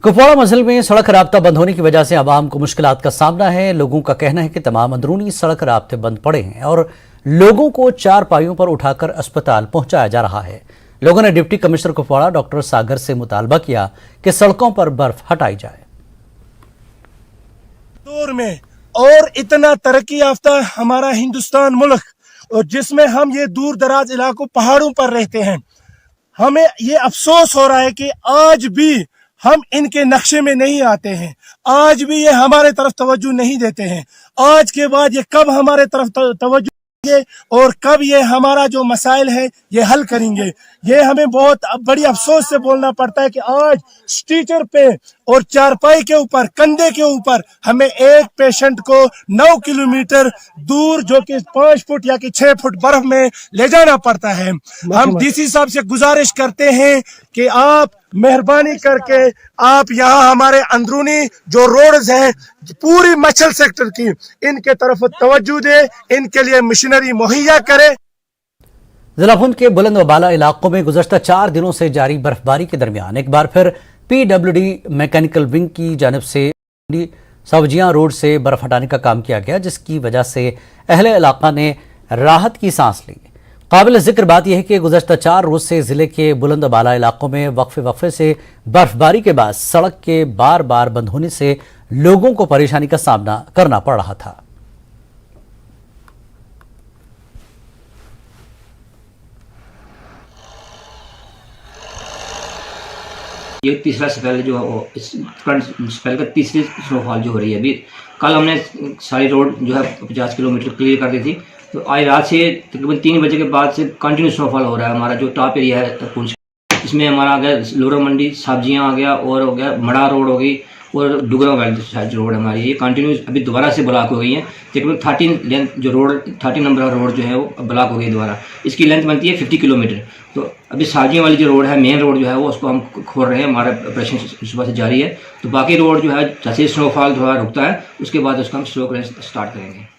कुपवाड़ा मंजिल में सड़क राब्ता बंद होने की वजह से आवाम को मुश्किलात का सामना है। लोगों का कहना है कि तमाम अंदरूनी सड़क राब्ते बंद पड़े हैं और लोगों को चार पाइयों पर उठाकर अस्पताल पहुंचाया जा रहा है। लोगों ने डिप्टी कमिश्नर कुपवाड़ा डॉक्टर सागर से मुतालबा किया कि सड़कों पर बर्फ हटाई जाए। दौर में और इतना तरक्की याफ्ता हमारा हिंदुस्तान मुल्क, और जिसमें हम ये दूर दराज इलाकों पहाड़ों पर रहते हैं, हमें ये अफसोस हो रहा है कि आज भी हम इनके नक्शे में नहीं आते हैं। आज भी ये हमारे तरफ तवज्जो नहीं देते हैं। आज के बाद ये कब हमारे तरफ तवज्जो देंगे और कब ये हमारा जो मसाइल है ये हल करेंगे, ये हमें बहुत बड़ी अफसोस से बोलना पड़ता है कि आज स्ट्रेचर पे और चारपाई के ऊपर, कंधे के ऊपर हमें एक पेशेंट को 9 किलोमीटर दूर, जो कि 5 फुट या कि 6 फुट बर्फ में ले जाना पड़ता है। हम डीसी साहब से गुजारिश करते हैं कि आप मेहरबानी करके आप यहाँ हमारे अंदरूनी जो रोड्स हैं पूरी मचल सेक्टर की, इनके तरफ तवज्जो दे, इनके लिए मशीनरी मुहैया करे। जिला पुंछ के बुलंद व बाला इलाकों में गुज़श्ता 4 दिनों से जारी बर्फबारी के दरमियान एक बार फिर PWD मैकेनिकल विंग की जानिब से सब्जियां रोड से बर्फ हटाने का काम किया गया, जिसकी वजह से अहले इलाका ने राहत की सांस ली। काबिल जिक्र बात यह है कि गुज़श्ता 4 रोज से जिले के बुलंद बाला इलाकों में वक्फे से बर्फबारी के बाद सड़क के बार बार बंद होने से लोगों को परेशानी का सामना करना पड़ रहा था। ये तीसरा स्पेल जो इस करंट स्पेल का तीसरी स्नोफॉल जो हो रही है। अभी कल हमने सारी रोड जो है 50 किलोमीटर क्लियर कर दी थी, तो आज रात से तकरीबन 3 बजे के बाद से कंटिन्यू स्नोफॉल हो रहा है। हमारा जो टॉप एरिया है पुंछ, इसमें हमारा आ गया लोरा मंडी, सब्जियां आ गया, और हो गया मड़ा रोड हो गई, और डुगरा वैली साइड रोड हमारी ये कंटिन्यू अभी दोबारा से ब्लॉक हो गई है। तकरीबन 13 लेंथ जो रोड 13 नंबर रोड जो है वो ब्लॉक हो गई दोबारा। इसकी लेंथ बनती है 50 किलोमीटर। तो अभी सब्जियां वाली जो रोड है, मेन रोड जो है वो उसको हम खोल रहे हैं, हमारा ऑपरेशन सुबह से जारी है। तो बाकी रोड जो है जैसे स्नोफॉल थोड़ा रुकता है उसके बाद उसका हम स्लो करना स्टार्ट करेंगे।